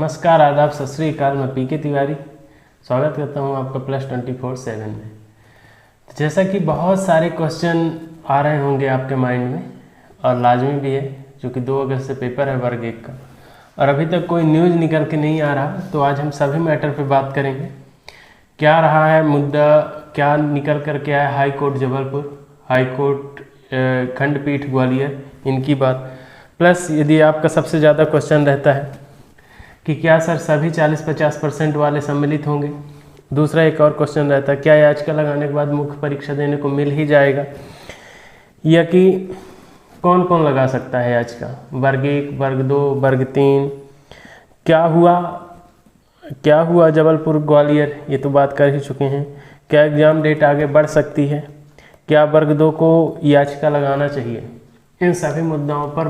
नमस्कार, आदाब, सत श्री अकाल। मैं पीके तिवारी स्वागत करता हूं आपका +24/7 में। जैसा कि बहुत सारे क्वेश्चन आ रहे होंगे आपके माइंड में और लाजमी भी है, क्योंकि 2 अगस्त से पेपर है वर्ग 1 का और अभी तक कोई न्यूज़ निकल के नहीं आ रहा। तो आज हम सभी मैटर पे बात करेंगे। क्या रहा है मुद्दा, क्या निकल कर के आया high court Jabalpur, high court खंडपीठ ग्वालियर, इनकी बात। प्लस यदि आपका सबसे ज़्यादा क्वेश्चन रहता है कि क्या सर सभी 40-50% वाले सम्मिलित होंगे। दूसरा एक और क्वेश्चन रहता है, क्या याचिका लगाने के बाद मुख्य परीक्षा देने को मिल ही जाएगा, या कि कौन कौन लगा सकता है याचिका, वर्ग 1, वर्ग 2, वर्ग 3। क्या हुआ जबलपुर ग्वालियर, ये तो बात कर ही चुके हैं। क्या एग्ज़ाम डेट आगे बढ़ सकती है, क्या वर्ग 2 को याचिका लगाना चाहिए। इन सभी मुद्दाओं पर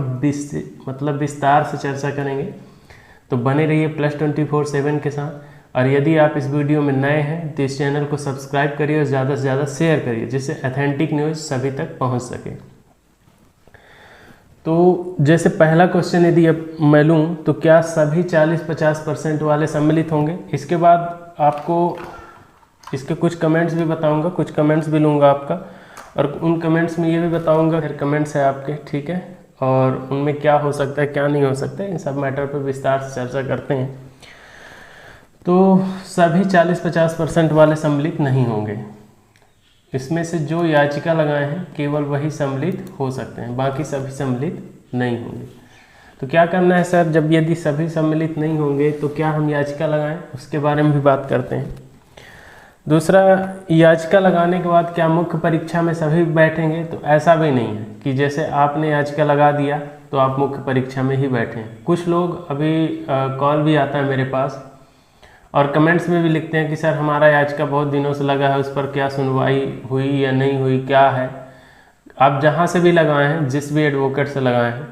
विस्तार से चर्चा करेंगे। तो बने रहिए +24/7 के साथ। और यदि आप इस वीडियो में नए हैं तो इस चैनल को सब्सक्राइब करिए और ज़्यादा से ज़्यादा शेयर करिए, जिससे ऑथेंटिक न्यूज़ सभी तक पहुंच सके। तो जैसे पहला क्वेश्चन यदि अब मैं लूँ तो क्या सभी 40-50% वाले सम्मिलित होंगे। इसके बाद आपको इसके कुछ कमेंट्स भी बताऊंगा, कुछ कमेंट्स भी लूँगा आपका, और उन कमेंट्स में ये भी बताऊंगा फिर कमेंट्स है आपके, ठीक है, और उनमें क्या हो सकता है क्या नहीं हो सकता है, इन सब मैटर पर विस्तार से चर्चा करते हैं। तो सभी 40-50% वाले सम्मिलित नहीं होंगे। इसमें से जो याचिका लगाए हैं केवल वही सम्मिलित हो सकते हैं, बाकी सभी सम्मिलित नहीं होंगे। तो क्या करना है सर, जब यदि सभी सम्मिलित नहीं होंगे तो क्या हम याचिका लगाएं, उसके बारे में भी बात करते हैं। दूसरा, याचिका लगाने के बाद क्या मुख्य परीक्षा में सभी बैठेंगे, तो ऐसा भी नहीं है कि जैसे आपने याचिका लगा दिया तो आप मुख्य परीक्षा में ही बैठें। कुछ लोग अभी कॉल भी आता है मेरे पास और कमेंट्स में भी लिखते हैं कि सर हमारा याचिका बहुत दिनों से लगा है, उस पर क्या सुनवाई हुई या नहीं हुई, क्या है। आप जहाँ से भी लगाए हैं, जिस भी एडवोकेट से लगाए हैं,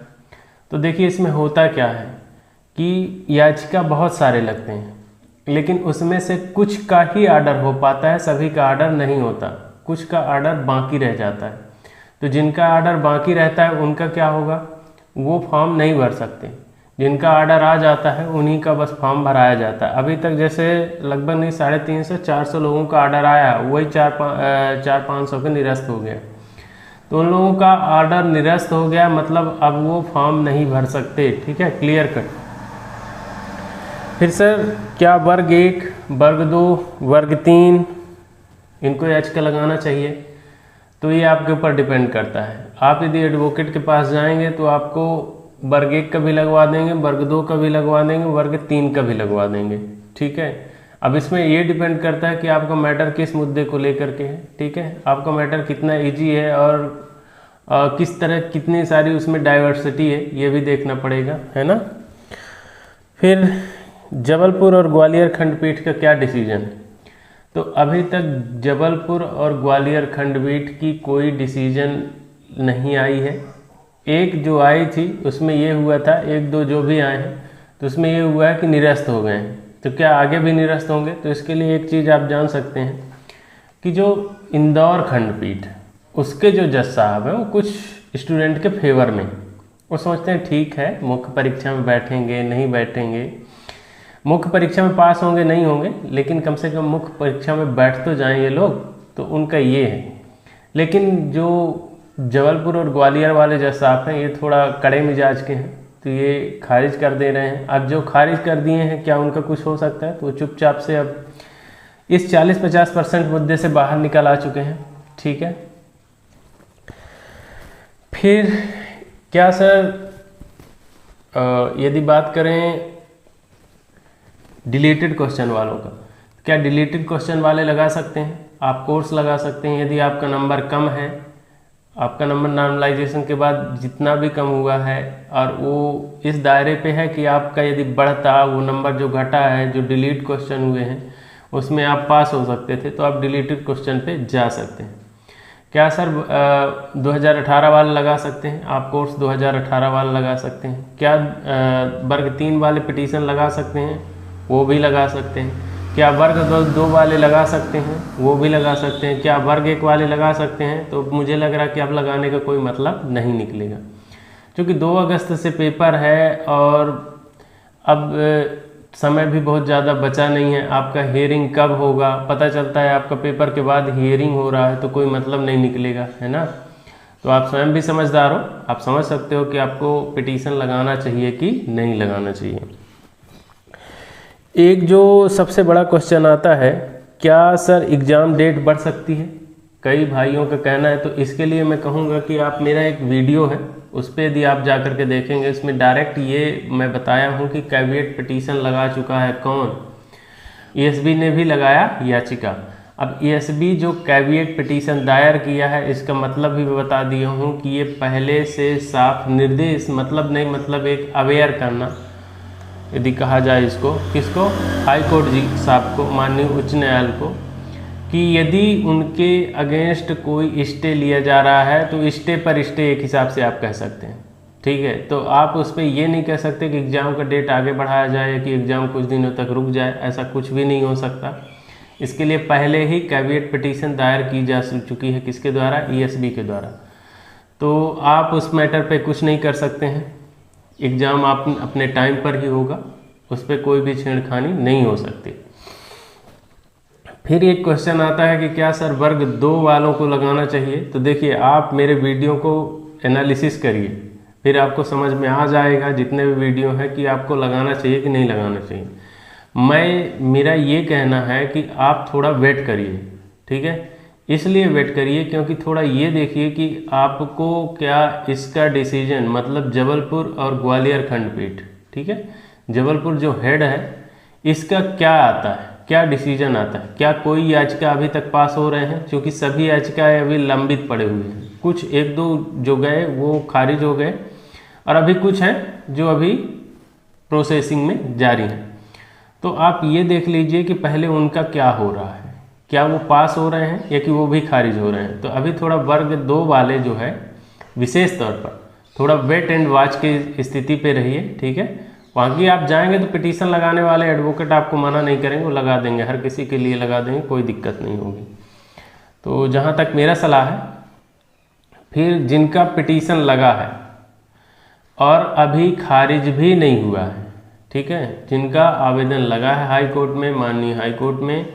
तो देखिए इसमें होता क्या है कि याचिका बहुत सारे लगते हैं, लेकिन उसमें से कुछ का ही आर्डर हो पाता है, सभी का आर्डर नहीं होता, कुछ का आर्डर बाकी रह जाता है। तो जिनका आर्डर बाकी रहता है उनका क्या होगा, वो फॉर्म नहीं भर सकते। जिनका आर्डर आ जाता है उन्हीं का बस फॉर्म भराया जाता है। अभी तक जैसे लगभग नहीं 350-400 लोगों का आर्डर आया, वही 400-500 के निरस्त हो गया। तो उन लोगों का आर्डर निरस्त हो गया, मतलब अब वो फॉर्म नहीं भर सकते, ठीक है, क्लियर कट। फिर सर क्या वर्ग 1, वर्ग 2, वर्ग 3 इनको याचिका लगाना चाहिए, तो ये आपके ऊपर डिपेंड करता है। आप यदि एडवोकेट के पास जाएंगे तो आपको वर्ग 1 का भी लगवा देंगे, वर्ग 2 का भी लगवा देंगे, वर्ग 3 का भी लगवा देंगे, ठीक है। अब इसमें ये डिपेंड करता है कि आपका मैटर किस मुद्दे को लेकर के है, ठीक है, आपका मैटर कितना ईजी है और किस तरह कितनी सारी उसमें डाइवर्सिटी है, ये भी देखना पड़ेगा, है ना। फिर जबलपुर और ग्वालियर खंडपीठ का क्या डिसीजन है, तो अभी तक जबलपुर और ग्वालियर खंडपीठ की कोई डिसीजन नहीं आई है। एक जो आई थी उसमें ये हुआ था, 1-2 जो भी आए हैं तो उसमें ये हुआ है कि निरस्त हो गए हैं। तो क्या आगे भी निरस्त होंगे, तो इसके लिए एक चीज़ आप जान सकते हैं कि जो इंदौर खंडपीठ उसके जो जज साहब हैं वो कुछ स्टूडेंट के फेवर में, वो सोचते हैं ठीक है मुख्य परीक्षा में बैठेंगे नहीं बैठेंगे, मुख्य परीक्षा में पास होंगे नहीं होंगे, लेकिन कम से कम मुख्य परीक्षा में बैठ तो जाएं ये लोग, तो उनका ये है। लेकिन जो जबलपुर और ग्वालियर वाले जज साहब हैं ये थोड़ा कड़े मिजाज के हैं, तो ये खारिज कर दे रहे हैं। अब जो खारिज कर दिए हैं क्या उनका कुछ हो सकता है, तो चुपचाप से अब इस 40-50% मुद्दे से बाहर निकल आ चुके हैं, ठीक है। फिर क्या सर यदि बात करें डिलीटेड क्वेश्चन वालों का, क्या डिलीटेड क्वेश्चन वाले लगा सकते हैं, आप कोर्स लगा सकते हैं। यदि आपका नंबर कम है, आपका नंबर नॉर्मलाइजेशन के बाद जितना भी कम हुआ है और वो इस दायरे पे है कि आपका यदि बढ़ता वो नंबर जो घटा है, जो डिलीट क्वेश्चन हुए हैं उसमें आप पास हो सकते थे, तो आप डिलीटेड क्वेश्चन पे जा सकते हैं। क्या सर 2018 वाले लगा सकते हैं, आप कोर्स 2018 वाले लगा सकते हैं। क्या वर्ग 3 वाले पिटीशन लगा सकते हैं, वो भी लगा सकते हैं। क्या वर्ग 2 वाले लगा सकते हैं, वो भी लगा सकते हैं। क्या वर्ग 1 वाले लगा सकते हैं, तो मुझे लग रहा है कि अब लगाने का कोई मतलब नहीं निकलेगा, क्योंकि 2 अगस्त से पेपर है और अब समय भी बहुत ज़्यादा बचा नहीं है, आपका हियरिंग कब होगा पता चलता है आपका पेपर के बाद हियरिंग हो रहा है तो कोई मतलब नहीं निकलेगा, है ना। तो आप स्वयं भी समझदार हो, आप समझ सकते हो कि आपको पिटीशन लगाना चाहिए कि नहीं लगाना चाहिए। एक जो सबसे बड़ा क्वेश्चन आता है, क्या सर एग्ज़ाम डेट बढ़ सकती है, कई भाइयों का कहना है। तो इसके लिए मैं कहूँगा कि आप, मेरा एक वीडियो है उस पर यदि आप जा कर के देखेंगे, इसमें डायरेक्ट ये मैं बताया हूँ कि कैविएट पिटीशन लगा चुका है कौन, ईएसबी ने भी लगाया याचिका। अब ईएसबी जो कैविएट पिटीशन दायर किया है इसका मतलब भी बता दिया हूँ कि ये पहले से साफ निर्देश, मतलब नहीं, मतलब एक अवेयर करना यदि कहा जाए इसको, किसको, हाई कोर्ट जी साहब को, माननीय उच्च न्यायालय को, कि यदि उनके अगेंस्ट कोई स्टे लिया जा रहा है तो स्टे पर स्टे एक हिसाब से आप कह सकते हैं, ठीक है। तो आप उस पर ये नहीं कह सकते कि एग्ज़ाम का डेट आगे बढ़ाया जाए या कि एग्ज़ाम कुछ दिनों तक रुक जाए, ऐसा कुछ भी नहीं हो सकता। इसके लिए पहले ही कैविएट पिटीशन दायर की जा चुकी है, किसके द्वारा, ईएसबी के द्वारा। तो आप उस मैटर पे कुछ नहीं कर सकते हैं, एग्ज़ाम आप अपने टाइम पर ही होगा, उस पर कोई भी छेड़खानी नहीं हो सकती। फिर एक क्वेश्चन आता है कि क्या सर वर्ग 2 वालों को लगाना चाहिए। तो देखिए, आप मेरे वीडियो को एनालिसिस करिए, फिर आपको समझ में आ जाएगा जितने भी वीडियो हैं कि आपको लगाना चाहिए कि नहीं लगाना चाहिए। मेरा ये कहना है कि आप थोड़ा वेट करिए, ठीक है। इसलिए वेट करिए क्योंकि थोड़ा ये देखिए कि आपको क्या इसका डिसीजन, मतलब जबलपुर और ग्वालियर खंडपीठ, ठीक है, जबलपुर जो हेड है इसका क्या आता है, क्या डिसीजन आता है, क्या कोई याचिका अभी तक पास हो रहे हैं, क्योंकि सभी याचिकाएं अभी लंबित पड़े हुए हैं। कुछ 1-2 जो गए वो खारिज हो गए और अभी कुछ हैं जो अभी प्रोसेसिंग में जारी हैं। तो आप ये देख लीजिए कि पहले उनका क्या हो रहा है, क्या वो पास हो रहे हैं या कि वो भी खारिज हो रहे हैं। तो अभी थोड़ा वर्ग 2 वाले जो है विशेष तौर पर थोड़ा वेट एंड वॉच की स्थिति पे रहिए, ठीक है। बाकी आप जाएंगे तो पिटीशन लगाने वाले एडवोकेट आपको मना नहीं करेंगे, वो लगा देंगे, हर किसी के लिए लगा देंगे, कोई दिक्कत नहीं होगी। तो जहाँ तक मेरा सलाह है, फिर जिनका पिटीशन लगा है और अभी खारिज भी नहीं हुआ है, ठीक है, जिनका आवेदन लगा है हाई कोर्ट में, माननीय हाई कोर्ट में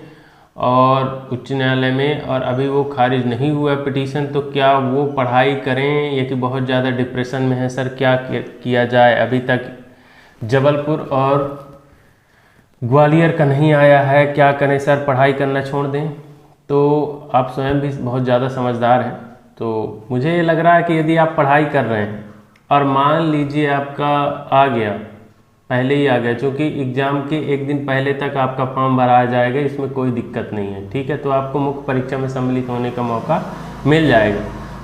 और उच्च न्यायालय में, और अभी वो खारिज नहीं हुआ पिटीशन, तो क्या वो पढ़ाई करें या कि बहुत ज़्यादा डिप्रेशन में है, सर क्या किया जाए, अभी तक जबलपुर और ग्वालियर का नहीं आया है, क्या करें सर, पढ़ाई करना छोड़ दें। तो आप स्वयं भी बहुत ज़्यादा समझदार हैं, तो मुझे ये लग रहा है कि यदि आप पढ़ाई कर रहे हैं और मान लीजिए आपका आ गया, पहले ही आ गया, क्योंकि एग्ज़ाम के एक दिन पहले तक आपका फॉर्म भरा जाएगा, इसमें कोई दिक्कत नहीं है, ठीक है। तो आपको मुख्य परीक्षा में सम्मिलित होने का मौका मिल जाएगा।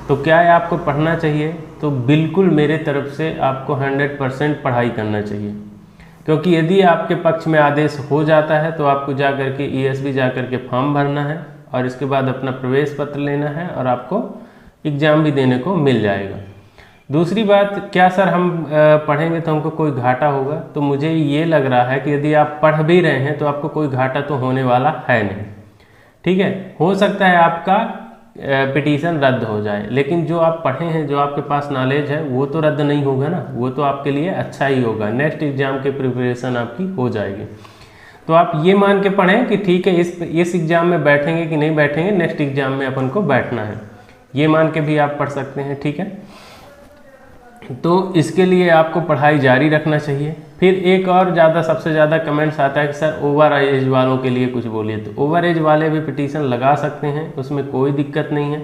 तो क्या है, आपको पढ़ना चाहिए, तो बिल्कुल मेरे तरफ से आपको 100% पढ़ाई करना चाहिए, क्योंकि यदि आपके पक्ष में आदेश हो जाता है तो आपको जा कर के ईएसबी जा कर के फॉर्म भरना है और इसके बाद अपना प्रवेश पत्र लेना है और आपको एग्ज़ाम भी देने को मिल जाएगा। दूसरी बात, क्या सर हम पढ़ेंगे तो हमको कोई घाटा होगा, तो मुझे ये लग रहा है कि यदि आप पढ़ भी रहे हैं तो आपको कोई घाटा तो होने वाला है नहीं, ठीक है। हो सकता है आपका पिटीशन रद्द हो जाए, लेकिन जो आप पढ़े हैं, जो आपके पास नॉलेज है, वो तो रद्द नहीं होगा ना, वो तो आपके लिए अच्छा ही होगा, नेक्स्ट एग्जाम के प्रिपरेशन आपकी हो जाएगी। तो आप ये मान के पढ़ें कि ठीक है, इस एग्ज़ाम में बैठेंगे कि नहीं बैठेंगे, नेक्स्ट एग्ज़ाम में अपन को बैठना है, ये मान के भी आप पढ़ सकते हैं, ठीक है। तो इसके लिए आपको पढ़ाई जारी रखना चाहिए। फिर एक और सबसे ज़्यादा कमेंट्स आता है कि सर ओवर एज वालों के लिए कुछ बोलिए। तो ओवर एज वाले भी पिटीशन लगा सकते हैं, उसमें कोई दिक्कत नहीं है,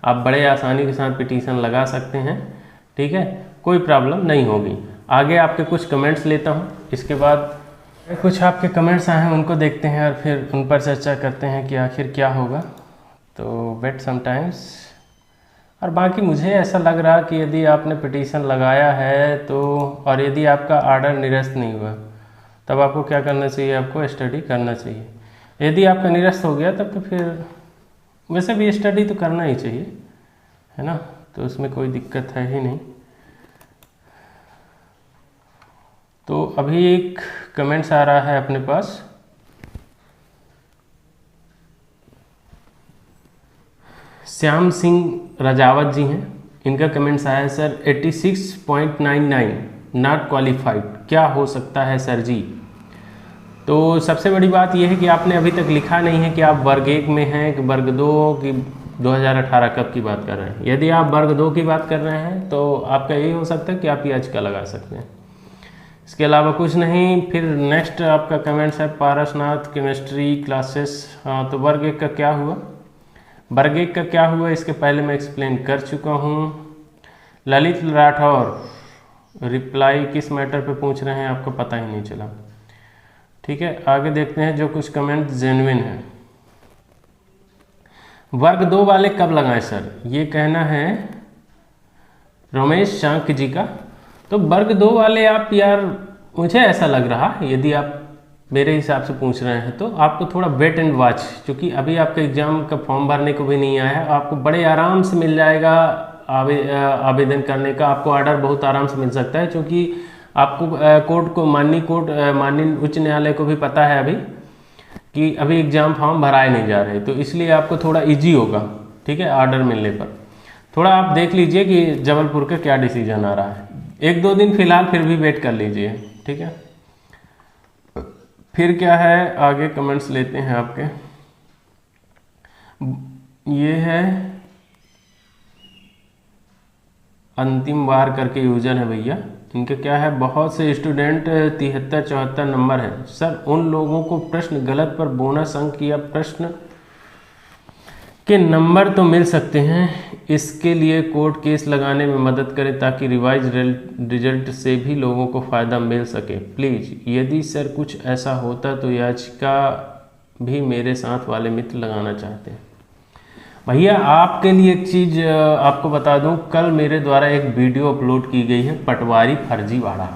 आप बड़े आसानी के साथ पिटीशन लगा सकते हैं, ठीक है, कोई प्रॉब्लम नहीं होगी। आगे आपके कुछ कमेंट्स लेता हूँ, इसके बाद कुछ आपके कमेंट्स आए हैं उनको देखते हैं और फिर उन पर चर्चा करते हैं कि आखिर क्या होगा। तो वेट समटाइम्स। और बाकी मुझे ऐसा लग रहा कि यदि आपने पिटीशन लगाया है तो, और यदि आपका आर्डर निरस्त नहीं हुआ, तब आपको क्या करना चाहिए, आपको स्टडी करना चाहिए। यदि आपका निरस्त हो गया तब तो फिर वैसे भी स्टडी तो करना ही चाहिए, है ना, तो उसमें कोई दिक्कत है ही नहीं। तो अभी एक कमेंट्स आ रहा है अपने पास, श्याम सिंह राजावत जी हैं, इनका कमेंट्स आया है, सर 86.99 नॉट क्वालिफाइड, क्या हो सकता है सर जी। तो सबसे बड़ी बात यह है कि आपने अभी तक लिखा नहीं है कि आप वर्ग 1 में हैं कि वर्ग 2 की 2018 कब की बात कर रहे हैं। यदि आप वर्ग 2 की बात कर रहे हैं तो आपका यही हो सकता है कि आप याचिका लगा सकते हैं, इसके अलावा कुछ नहीं। फिर नेक्स्ट आपका कमेंट्स है पारसनाथ केमिस्ट्री क्लासेस। हाँ, तो वर्ग 1 का क्या हुआ, वर्ग 1 का क्या हुआ इसके पहले मैं एक्सप्लेन कर चुका हूँ। ललित राठौर रिप्लाई किस मैटर पे पूछ रहे हैं आपको पता ही नहीं चला। ठीक है, आगे देखते हैं जो कुछ कमेंट जेन्युइन है। वर्ग 2 वाले कब लगाएं सर, ये कहना है रमेश शांक जी का। तो वर्ग 2 वाले आप यार, मुझे ऐसा लग रहा यदि आप मेरे हिसाब से पूछ रहे हैं तो आपको थोड़ा वेट एंड वॉच, क्योंकि अभी आपका एग्जाम का फॉर्म भरने को भी नहीं आया है, आपको बड़े आराम से मिल जाएगा आवेदन करने का, आपको ऑर्डर बहुत आराम से मिल सकता है, क्योंकि आपको कोर्ट को माननीय उच्च न्यायालय को भी पता है अभी कि अभी एग्जाम फॉर्म भराए नहीं जा रहे, तो इसलिए आपको थोड़ा इजी होगा। ठीक है, ऑर्डर मिलने पर थोड़ा आप देख लीजिए कि जबलपुर का क्या डिसीजन आ रहा है, 1-2 दिन फिलहाल फिर भी वेट कर लीजिए। ठीक है, फिर क्या है आगे कमेंट्स लेते हैं आपके। ये है अंतिम बार करके यूजर है भैया, इनके क्या है, बहुत से स्टूडेंट 73-74 नंबर है सर, उन लोगों को प्रश्न गलत पर बोनस अंक या प्रश्न के नंबर तो मिल सकते हैं, इसके लिए कोर्ट केस लगाने में मदद करें ताकि रिवाइज रिजल्ट से भी लोगों को फ़ायदा मिल सके प्लीज़। यदि सर कुछ ऐसा होता तो याचिका भी मेरे साथ वाले मित्र लगाना चाहते हैं। भैया आपके लिए एक चीज़ आपको बता दूं, कल मेरे द्वारा एक वीडियो अपलोड की गई है पटवारी फर्जीवाड़ा।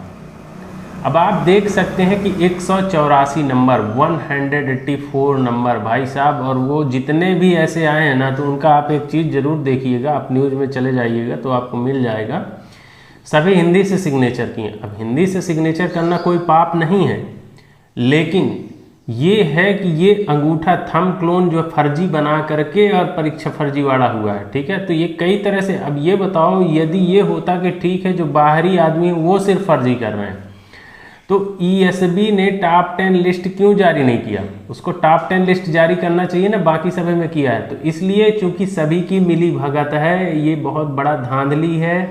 अब आप देख सकते हैं कि 184 नंबर 184 नंबर भाई साहब, और वो जितने भी ऐसे आए हैं ना, तो उनका आप एक चीज़ ज़रूर देखिएगा, आप न्यूज़ में चले जाइएगा तो आपको मिल जाएगा, सभी हिंदी से सिग्नेचर किए। अब हिंदी से सिग्नेचर करना कोई पाप नहीं है, लेकिन ये है कि ये अंगूठा थंब क्लोन जो फर्जी बना करके और परीक्षा फर्जीवाड़ा हुआ है। ठीक है, तो ये कई तरह से, अब ये बताओ यदि ये होता कि ठीक है जो बाहरी आदमी वो सिर्फ फर्जी कर रहे हैं, तो ईएसबी ने टॉप 10 लिस्ट क्यों जारी नहीं किया, उसको टॉप 10 लिस्ट जारी करना चाहिए ना, बाकी सभी में किया है। तो इसलिए चूंकि सभी की मिली भगत है, ये बहुत बड़ा धांधली है।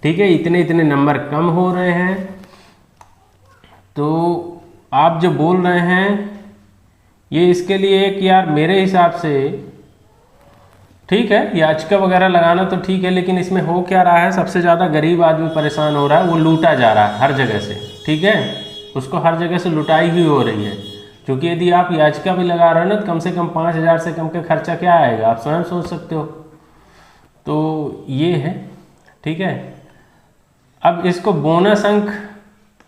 ठीक है, इतने इतने नंबर कम हो रहे हैं, तो आप जो बोल रहे हैं ये इसके लिए कि यार मेरे हिसाब से ठीक है याचिका वगैरह लगाना तो ठीक है, लेकिन इसमें हो क्या रहा है, सबसे ज़्यादा गरीब आदमी परेशान हो रहा है, वो लूटा जा रहा है हर जगह से। ठीक है, उसको हर जगह से लुटाई ही हो रही है, क्योंकि यदि आप याचिका भी लगा रहे हो ना तो कम से कम 5,000 से कम का खर्चा क्या आएगा, आप स्वयं सोच सकते हो। तो ये है, ठीक है। अब इसको बोनस अंक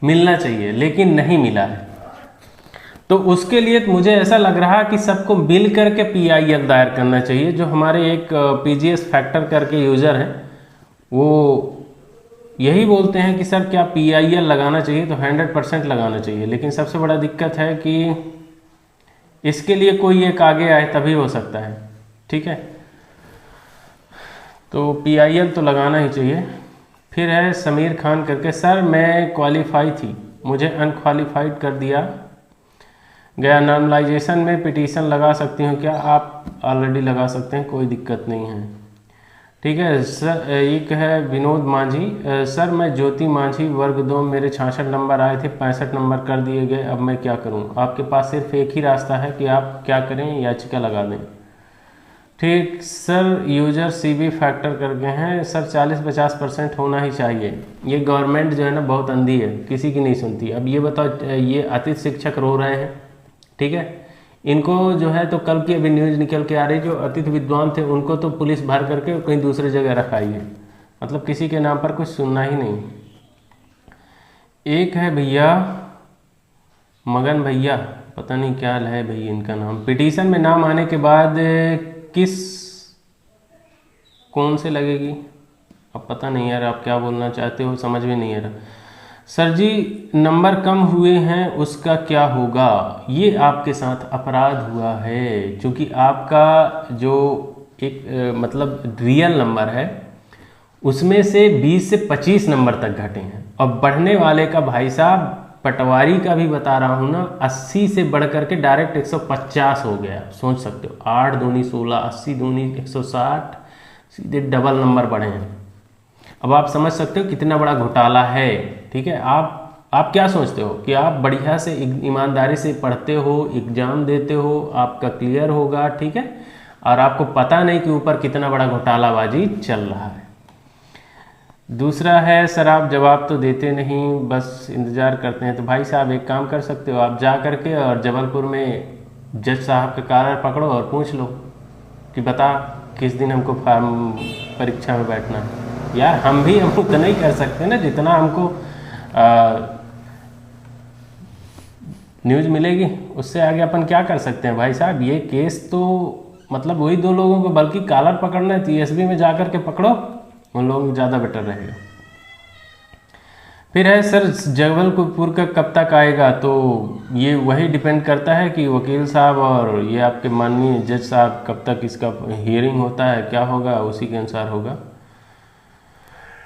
मिलना चाहिए लेकिन नहीं मिला है, तो उसके लिए मुझे ऐसा लग रहा कि सबको मिल करके PIL दायर करना चाहिए। जो हमारे एक PGS फैक्टर करके यूज़र हैं वो यही बोलते हैं कि सर क्या PIL लगाना चाहिए, तो 100% लगाना चाहिए, लेकिन सबसे बड़ा दिक्कत है कि इसके लिए कोई एक आगे आए तभी हो सकता है। ठीक है, तो PIL तो लगाना ही चाहिए। फिर है समीर खान करके, सर मैं क्वालिफाई थी, मुझे अनक्वालिफाइड कर दिया गया, नॉर्मलाइजेशन में पिटीशन लगा सकती हूँ क्या? आप ऑलरेडी लगा सकते हैं, कोई दिक्कत नहीं है। ठीक है सर। एक है विनोद मांझी, सर मैं ज्योति मांझी वर्ग 2, मेरे 66 नंबर आए थे, 65 नंबर कर दिए गए, अब मैं क्या करूँ? आपके पास सिर्फ एक ही रास्ता है कि आप क्या करें, याचिका लगा दें। ठीक सर। यूजर CB फैक्टर करके हैं, सर 40-50% होना ही चाहिए। ये गवर्नमेंट जो है ना बहुत अंधी है, किसी की नहीं सुनती। अब ये बताओ, ये अतिथि शिक्षक रो रहे हैं, ठीक है, इनको जो है तो कल की अभी न्यूज़ निकल के आ रही, जो अतिथि विद्वान थे उनको तो पुलिस भर करके कहीं दूसरी जगह रखाई है, मतलब किसी के नाम पर कुछ सुनना ही नहीं। एक है भैया मगन भैया, पता नहीं क्या है भैया इनका नाम, पिटीशन में नाम आने के बाद किस कौन से लगेगी, अब पता नहीं यार आप क्या बोलना चाहते हो, समझ में नहीं आ रहा। सर जी नंबर कम हुए हैं उसका क्या होगा? ये आपके साथ अपराध हुआ है, क्योंकि आपका जो एक मतलब रियल नंबर है उसमें से 20 से 25 नंबर तक घटे हैं, और बढ़ने वाले का भाई साहब पटवारी का भी बता रहा हूँ ना, 80 से बढ़ करके डायरेक्ट 150 हो गया। सोच सकते हो, 8 दूनी 16, 80 दूनी 160, सीधे डबल नंबर बढ़े हैं। अब आप समझ सकते हो कितना बड़ा घोटाला है। ठीक है, आप क्या सोचते हो कि आप बढ़िया से ईमानदारी से पढ़ते हो, एग्जाम देते हो, आपका क्लियर होगा, ठीक है, और आपको पता नहीं कि ऊपर कितना बड़ा घोटालाबाजी चल रहा है। दूसरा है, सर आप जवाब तो देते नहीं, बस इंतज़ार करते हैं। तो भाई साहब एक काम कर सकते हो, आप जा करके और जबलपुर में जज साहब का कॉलर पकड़ो और पूछ लो कि बता किस दिन हमको फार्म परीक्षा में बैठना है। यार हम उतना ही कर सकते हैं ना जितना हमको न्यूज़ मिलेगी, उससे आगे अपन क्या कर सकते हैं भाई साहब। ये केस तो मतलब वही 2 लोगों को, बल्कि कॉलर पकड़ना है TSB में जा कर के पकड़ो, उन लोगों को ज़्यादा बेटर रहेगा। फिर है सर जबलपुर का कब तक आएगा, तो ये वही डिपेंड करता है कि वकील साहब और ये आपके माननीय जज साहब कब तक इसका हियरिंग होता है, क्या होगा, उसी के अनुसार होगा।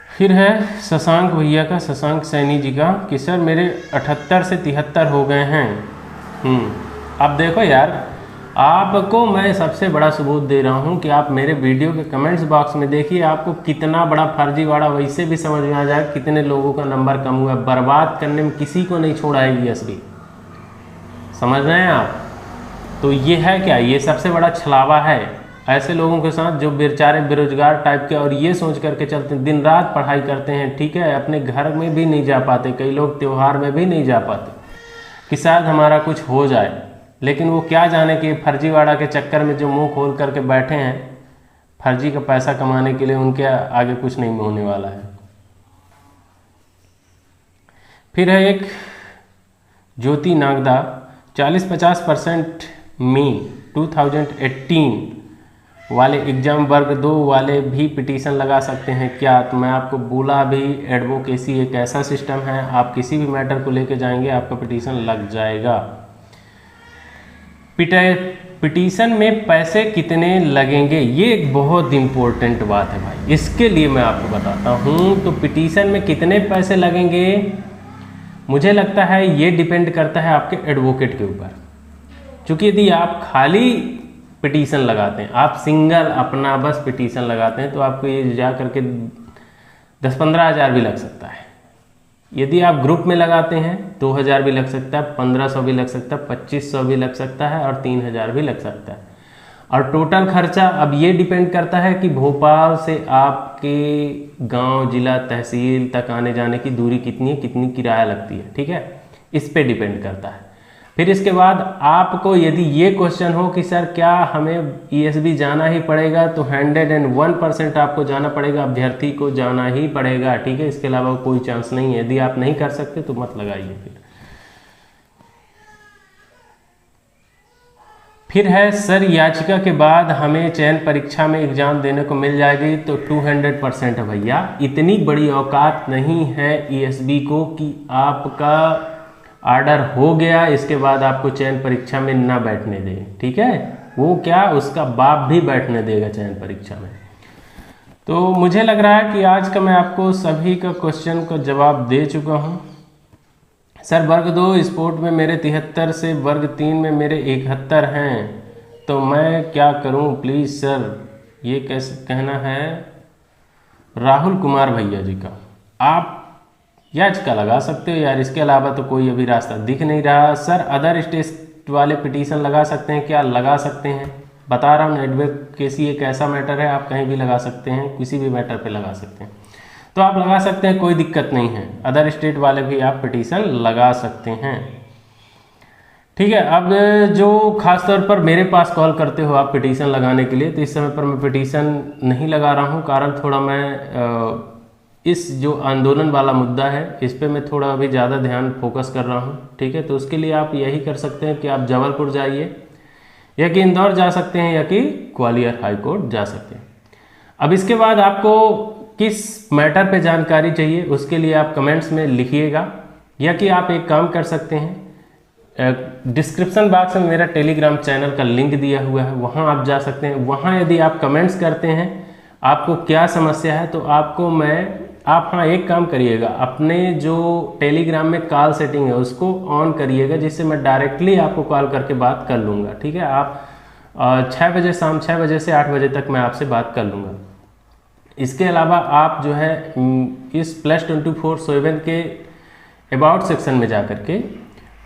फिर है शशांक भैया का, शशांक सैनी जी का, कि सर मेरे 78 से 73 हो गए हैं। अब देखो यार, आपको मैं सबसे बड़ा सबूत दे रहा हूं कि आप मेरे वीडियो के कमेंट्स बॉक्स में देखिए, आपको कितना बड़ा फर्जीवाड़ा वैसे भी समझ में आ जाए कितने लोगों का नंबर कम हुआ। बर्बाद करने में किसी को नहीं छोड़ा है ESB, समझ रहे हैं आप। तो ये है क्या, ये सबसे बड़ा छलावा है ऐसे लोगों के साथ जो बेचारे बेरोजगार टाइप के, और ये सोच करके चलते हैं, दिन रात पढ़ाई करते हैं, ठीक है, अपने घर में भी नहीं जा पाते, कई लोग त्यौहार में भी नहीं जा पाते कि शायद हमारा कुछ हो जाए, लेकिन वो क्या जाने कि फर्जीवाड़ा के चक्कर में जो मुंह खोल करके बैठे हैं फर्जी का पैसा कमाने के लिए, उनके आगे कुछ नहीं होने वाला है। फिर है एक ज्योति नागदा, 40-50% में 2018 वाले एग्जाम वर्ग 2 वाले भी पिटीशन लगा सकते हैं क्या। तो मैं आपको बोला भी, एडवोकेसी एक ऐसा सिस्टम है, आप किसी भी मैटर को लेके जाएंगे आपका पिटीशन लग जाएगा। पिटीशन में पैसे कितने लगेंगे, ये एक बहुत इम्पोर्टेंट बात है भाई, इसके लिए मैं आपको बताता हूँ। तो पिटीशन में कितने पैसे लगेंगे, मुझे लगता है ये डिपेंड करता है आपके एडवोकेट के ऊपर। क्योंकि यदि आप खाली पिटीशन लगाते हैं, आप सिंगल अपना बस पिटीशन लगाते हैं, तो आपको ये जा करके 10-15 हज़ार भी लग सकता है। यदि आप ग्रुप में लगाते हैं 2000 भी लग सकता है, 1500 भी लग सकता है, 2500 भी लग सकता है, और 3000 भी लग सकता है। और टोटल खर्चा अब ये डिपेंड करता है कि भोपाल से आपके गांव, जिला, तहसील तक आने जाने की दूरी कितनी है, कितनी किराया लगती है, ठीक है, इस पे डिपेंड करता है। फिर इसके बाद आपको यदि ये क्वेश्चन हो कि सर क्या हमें ESB जाना ही पड़ेगा, तो 101% आपको जाना पड़ेगा, अभ्यर्थी को जाना ही पड़ेगा, ठीक है, इसके अलावा कोई चांस नहीं है। यदि आप नहीं कर सकते तो मत लगाइए। फिर है सर याचिका के बाद हमें चयन परीक्षा में एग्जाम देने को मिल जाएगी, तो 200% है भैया। इतनी बड़ी औकात नहीं है ESB को कि आपका ऑर्डर हो गया इसके बाद आपको चयन परीक्षा में ना बैठने दे, ठीक है, वो क्या उसका बाप भी बैठने देगा चयन परीक्षा में। तो मुझे लग रहा है कि आज का मैं आपको सभी का क्वेश्चन का जवाब दे चुका हूँ। सर वर्ग 2 स्पोर्ट में मेरे 73 से वर्ग 3 में मेरे 71 हैं, तो मैं क्या करूँ प्लीज़ सर, ये कैसे कहना है राहुल कुमार भैया जी का। आप याचिका लगा सकते हो यार, इसके अलावा तो कोई अभी रास्ता दिख नहीं रहा। सर अदर स्टेट वाले पिटीशन लगा सकते हैं क्या, लगा सकते हैं, बता रहा हूँ। एडवोकेसी एक ऐसा मैटर है, आप कहीं भी लगा सकते हैं, किसी भी मैटर पे लगा सकते हैं, तो आप लगा सकते हैं, कोई दिक्कत नहीं है। अदर स्टेट वाले भी आप पिटीशन लगा सकते हैं, ठीक है। अब जो खास तौर पर मेरे पास कॉल करते हो आप पिटीशन लगाने के लिए, तो इस समय पर मैं पिटीशन नहीं लगा रहा हूँ, कारण थोड़ा मैं इस जो आंदोलन वाला मुद्दा है इस पे मैं थोड़ा अभी ज़्यादा ध्यान फोकस कर रहा हूँ, ठीक है। तो उसके लिए आप यही कर सकते हैं कि आप जबलपुर जाइए, या कि इंदौर जा सकते हैं, या कि ग्वालियर हाई कोर्ट जा सकते हैं। अब इसके बाद आपको किस मैटर पे जानकारी चाहिए उसके लिए आप कमेंट्स में लिखिएगा, या कि आप एक काम कर सकते हैं, डिस्क्रिप्शन बॉक्स में मेरा टेलीग्राम चैनल का लिंक दिया हुआ है, वहाँ आप जा सकते हैं। वहाँ यदि आप कमेंट्स करते हैं आपको क्या समस्या है, तो आपको मैं आप हाँ एक काम करिएगा, अपने जो टेलीग्राम में कॉल सेटिंग है उसको ऑन करिएगा, जिससे मैं डायरेक्टली आपको कॉल करके बात कर लूँगा। ठीक है, आप 6 बजे, शाम 6 बजे से 8 बजे तक मैं आपसे बात कर लूँगा। इसके अलावा आप जो है इस +24/7 के अबाउट सेक्शन में जा कर के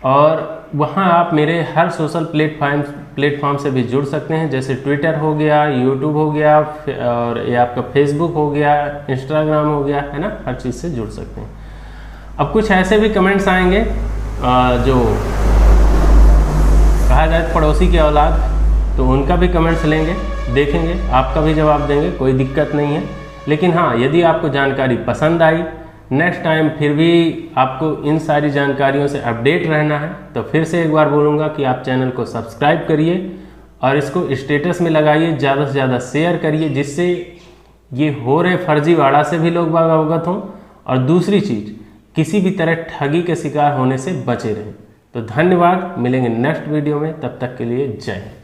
और वहाँ आप मेरे हर सोशल प्लेटफॉर्म से भी जुड़ सकते हैं, जैसे ट्विटर हो गया, यूट्यूब हो गया, और ये आपका फेसबुक हो गया, इंस्टाग्राम हो गया, है ना, हर चीज़ से जुड़ सकते हैं। अब कुछ ऐसे भी कमेंट्स आएंगे जो कहा जाए पड़ोसी की औलाद, तो उनका भी कमेंट्स लेंगे, देखेंगे, आपका भी जवाब देंगे, कोई दिक्कत नहीं है। लेकिन हाँ, यदि आपको जानकारी पसंद आई, नेक्स्ट टाइम फिर भी आपको इन सारी जानकारियों से अपडेट रहना है, तो फिर से एक बार बोलूँगा कि आप चैनल को सब्सक्राइब करिए और इसको स्टेटस में लगाइए, ज़्यादा से ज़्यादा शेयर करिए, जिससे ये हो रहे फर्जीवाड़ा से भी लोग बाग अवगत हों, और दूसरी चीज़ किसी भी तरह ठगी के शिकार होने से बचे रहें। तो धन्यवाद, मिलेंगे नेक्स्ट वीडियो में, तब तक के लिए जय हिंद।